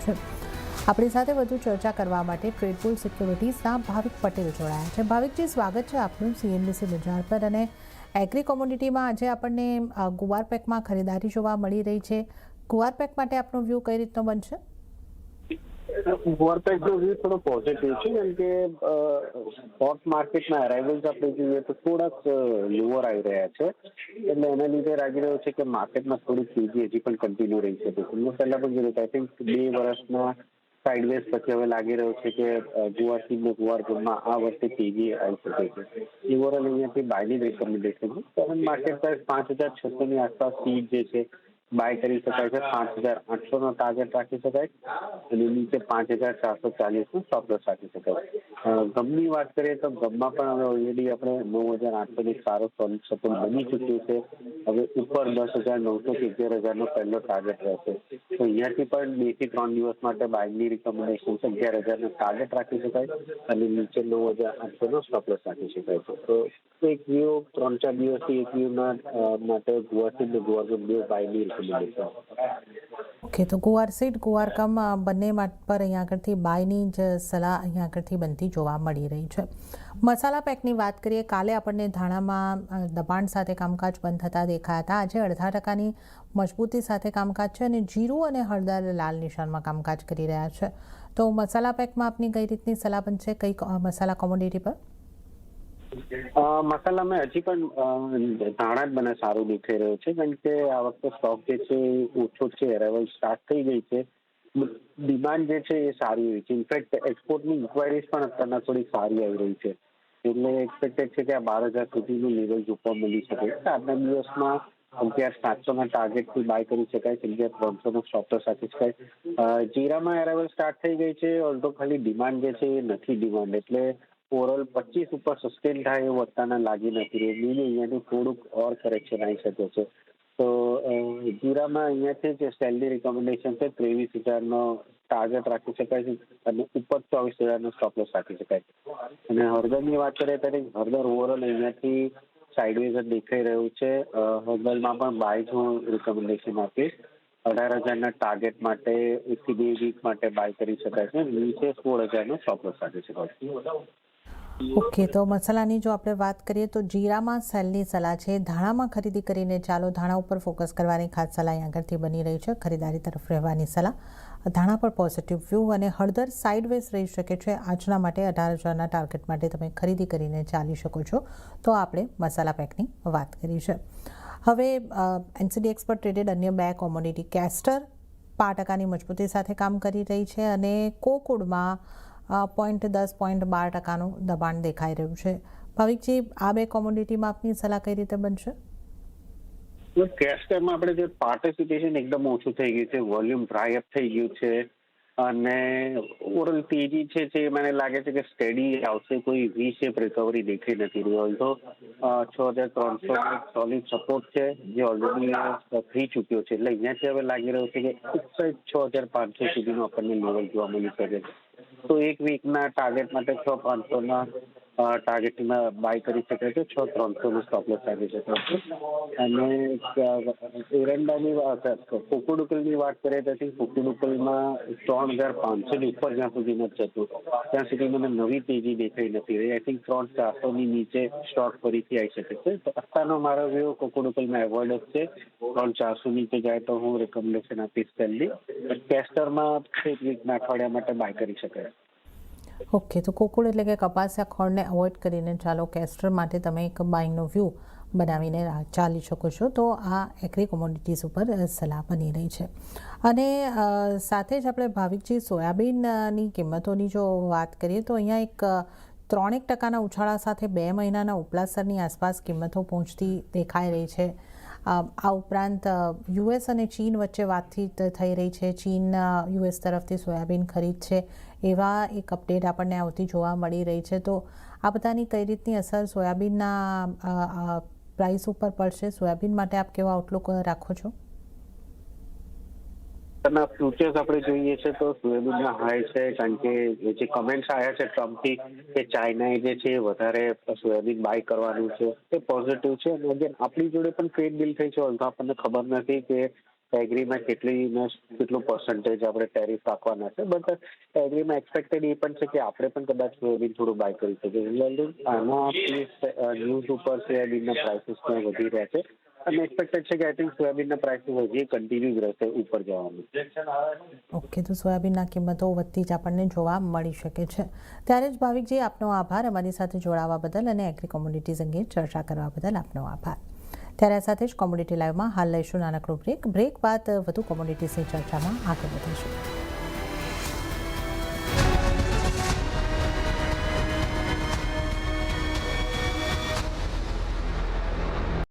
છે. આપણી સાથે વધુ ચર્ચા કરવા માટે ટ્રેડપોલ સિક્યોરિટીઝના ભાવિક પટેલ જોડાયા છે. ભાવિકજી, સ્વાગત છે આપનું CNBC બજાર પર. અને એગ્રી કોમોડિટીમાં આજે આપણને ગુવાર પેકમાં ખરીદારી જોવા મળી રહી છે. ગુવાર પેક માટે આપનો વ્યૂ કઈ રીતનો બનશે? ગુવાર પેકનો વ્યૂ થોડો પોઝિટિવ છે, કેમ કે સ્પોટ માર્કેટના અરાઇવલ્સ આપણે જોઈએ તો થોડાક લોઅર આવી રહ્યા છે. એટલે એના લીધે લાગી રહ્યું છે કે માર્કેટમાં થોડી તેજી હજી પણ કન્ટિન્યુ રહી શકે છે. મેં પહેલા પણ જોયું, આઈ થિંક 2 વર્ષના સાઇડવેઝ પછી હવે લાગી રહ્યું છે કે ગુવાર સીડ ને ગુવાર ગોળમાં આ વર્ષે તેજી આવી શકે છે. ઓવરઓલ અહીંયાથી બાયની રેકમેન્ડેશન છે. કરંટ માર્કેટ પ્રાઇસ 5,600ની આસપાસ સીડ જે છે બાય કરી શકાય છે. 5,800નો ટાર્ગેટ રાખી શકાય અને નીચે 5,440નો સ્ટોપ લોસ રાખી શકાય. ગમની વાત કરીએ તો ગમમાં પણ હવે ઓલરેડી આપણે 9,800ની સારો સોલિડ સપોર્ટ બની ચૂક્યું છે. હવે ઉપર 10,900 કે 11,000નો પહેલો ટાર્ગેટ રહેશે. તો અહીંયાથી પણ 2 થી 3 દિવસ માટે બાયની રિકમેન્ડેશન છે. 11,000નો ટાર્ગેટ રાખી શકાય અને નીચે 9,800નો સ્ટોપ લોસ રાખી શકાય છે. તો એક વ્યૂ 3-4 દિવસથી એક વ્યૂના માટે ગુવાર સીડ ને ગુવાર ગમ બે બાયની રિકમેન્ડેશન. ઓકે, તો ગુવાર સીડ ગુવાર કમ બંને પર અહીંયા આગળથી બાયની જ સલાહ અહીંયા આગળથી બનતી જોવા મળી રહી છે. મસાલા પેકની વાત કરીએ, કાલે આપણને ધાણામાં દબાણ સાથે કામકાજ બંધ થતા દેખાયા હતા. આજે 0.5%ની મજબૂતી સાથે કામકાજ છે અને જીરું અને હળદર લાલ નિશાનમાં કામકાજ કરી રહ્યા છે. તો મસાલા પેકમાં આપની કઈ રીતની સલાહ બનશે, કઈ મસાલા કોમોડિટી પર? મસાલામાં હજી પણ ધાણા જ મને સારું દેખાઈ રહ્યું છે, કારણ કે આ વખતે સ્ટોક જે છે ઓછો છે, અરાઇવલ સ્ટાર્ટ થઈ ગઈ છે. ડિમાન્ડ જે છે એ સારી હોય છે. ઇનફેક્ટ એક્સપોર્ટની ઇન્ક્વાયરીઝ પણ અત્યારના થોડી સારી આવી રહી છે. એટલે એક્સપેક્ટેડ છે કે આ 12,000 સુધીનું લેવલ જોવા મળી શકે છે. આજના દિવસમાં 11,700ના ટાર્ગેટથી બાય કરી શકાય, 11,300નો સ્ટોપ લોસ રાખી શકાય. જીરામાં અરાઇવલ સ્ટાર્ટ થઈ ગઈ છે, ઓલ્ધો ખાલી ડિમાન્ડ જે છે એ નથી ડિમાન્ડ, એટલે ઓવરઓલ 25 ઉપર સસ્ટેન થાય એવું અત્યારના લાગી નથી રહ્યું. મેબી અહીંયાથી થોડુંક ઓર કરેક્શન આવી શકે છે. તો જીરામાં અહીંયાથી જ સેલની રિકમેન્ડેશન છે. 23,000નો ટાર્ગેટ રાખી શકાય છે અને ઉપર 24,000નો સ્ટોપ લોસ રાખી શકાય. અને હળદરની વાત કરીએ ત્યારે હળદર ઓવરઓલ અહીંયાથી સાઇડવેઝ જ દેખાઈ રહ્યું છે. હળદરમાં પણ બાય હું રિકમેન્ડેશન આપીશ. 18,000ના ટાર્ગેટ માટે 1 થી 2 વીક માટે બાય કરી શકાય છે. નીચે 16,000નો સ્ટોપ લોસ રાખી શકાય છે. ઓકે, તો મસાલાની જો આપણે વાત કરીએ તો જીરામાં સેલની સલાહ છે. ધાણામાં ખરીદી કરીને ચાલો, ધાણા ઉપર ફોકસ કરવાની ખાસ સલાહ અહીં આગળથી બની રહી છે. ખરીદારી તરફ રહેવાની સલાહ. ધાણા પર પોઝિટિવ વ્યૂ અને હળદર સાઇડવેઝ રહી શકે છે. આજના માટે 18,000ના ટાર્ગેટ માટે તમે ખરીદી કરીને ચાલી શકો છો. તો આપણે મસાલા પેકની વાત કરી છે. હવે NCDX પર ટ્રેડેડ અન્ય 2 કોમોડિટી, કેસ્ટર 5%ની મજબૂતી સાથે કામ કરી રહી છે અને કોકુડમાં 0.10-0.12%નું દબાણ દેખાઈ રહ્યું છે. ભાવિકજી, આ 2 કોમોડિટીમાં આપની સલાહ કઈ રીતે બનશે? કેસ્ટરમાં આપણે જે પાર્ટિસિપેશન એકદમ ઓછું થઈ ગયું છે, વોલ્યુમ ડ્રાય અપ થઈ ગયું છે અને ઓવરઓલ તેજી છે મને લાગે છે કે સ્ટેડી આવશે. કોઈ વી શેપ રિકવરી દેખાઈ નથી રહી. તો 6,300 સોલિડ સપોર્ટ છે જે ઓલરેડી થઈ ચૂક્યો છે. એટલે અહીંયાથી હવે લાગી રહ્યું છે કે 6,500 સુધીનું આપણને લેવલ જોવા મળી શકે છે. તો એક વીકના ટાર્ગેટ માટે 6,500ના ટાર્ગેટમાં બાય કરી શકાય છે. 6,300નો સ્ટોપ લોસ રાખી શકાય છે. અને એરંડાની વાત, કુકુડુકલની વાત કરીએ તો કુકુડુકલમાં 3,500ની ઉપર જ્યાં સુધી નથી જતું ત્યાં સુધી મને નવી તેજી દેખાઈ નથી રહી. આઈ થિંક 3,400ની નીચે સ્ટોક ફરીથી આવી શકે છે. તો અત્યારનો મારો વ્યૂ કુકુડુકલમાં એવોર્ડ જ છે. 3,400 નીચે જાય તો હું રેકમેન્ડેશન આપીશ પહેલી. કેસ્ટરમાં એક વીકના અઠવાડિયા માટે બાય કરી શકાય. ઓકે, તો કોકુડ એટલે કે કપાસિયા ખોળને અવોઇડ કરીને ચાલો, કેસ્ટર માટે તમે એક બાયનો વ્યૂ બનાવીને ચાલી શકો છો. તો આ એગ્રી કોમોડિટીઝ ઉપર સલાહ બની રહી છે. અને સાથે જ આપણે ભાવિકજી સોયાબીનની કિંમતોની જો વાત કરીએ તો અહીંયા એક 3% ઉછાળા સાથે 2 મહિનાના ઉપલા સ્તરની આસપાસ કિંમતો પહોંચતી દેખાઈ રહી છે. આ ઉપરાંત US અને ચીન વચ્ચે વાતચીત થઈ રહી છે. ચીન US તરફથી સોયાબીન ખરીદ છે એવા એક અપડેટ આપણને આવતી જોવા મળી રહી છે. તો આ બધાની કઈ રીતની અસર સોયાબીનના પ્રાઇસ ઉપર પડશે? સોયાબીન માટે આપ કેવો આઉટલુક રાખો છો? ફ્યુચર્સ આપણે જોઈએ છે તો સોયાબીનના હાઈ છે, કારણ કે જે કમેન્ટ્સ આવ્યા છે ટ્રમ્પથી કે ચાઇનાએ જે છે વધારે સોયાબીન બાય કરવાનું છે, તે પોઝિટિવ છે. અને અગેન આપણી જોડે પણ ટ્રેડ ડીલ થઈ છે, તો આપણને ખબર નથી કે એગ્રીમાં કેટલું પર્સન્ટેજ આપણે ટેરિફ રાખવાના છે, બટ એગ્રીમાં એક્સપેક્ટેડ એ પણ છે કે આપણે પણ કદાચ સોયાબીન થોડું બાય કરી શકીએ. આના ન્યૂઝ ઉપર સોયાબીનના પ્રાઇસીસ પણ વધી રહ્યા છે અને એક્સપેક્ટેડ છે કે આઈ થિંક સોયાબીનના પ્રાઇસીસ હજી કન્ટિન્યુ જ રહેશે ઉપર જવાનું. ઓકે, તો સોયાબીનના કિંમતો વધતી જ આપણને જોવા મળી શકે છે. ત્યારે જ ભાવિકજી, આપનો આભાર અમારી સાથે જોડાવા બદલ અને એગ્રી કોમોડિટીઝ અંગે ચર્ચા કરવા બદલ આપનો આભાર. ત્યારે આ સાથે જ કોમોડિટી લાઈવમાં હાલ લઈશું નાનકડો બ્રેક બાદ વધુ કોમોડિટીઝની ચર્ચામાં આગળ વધીશું.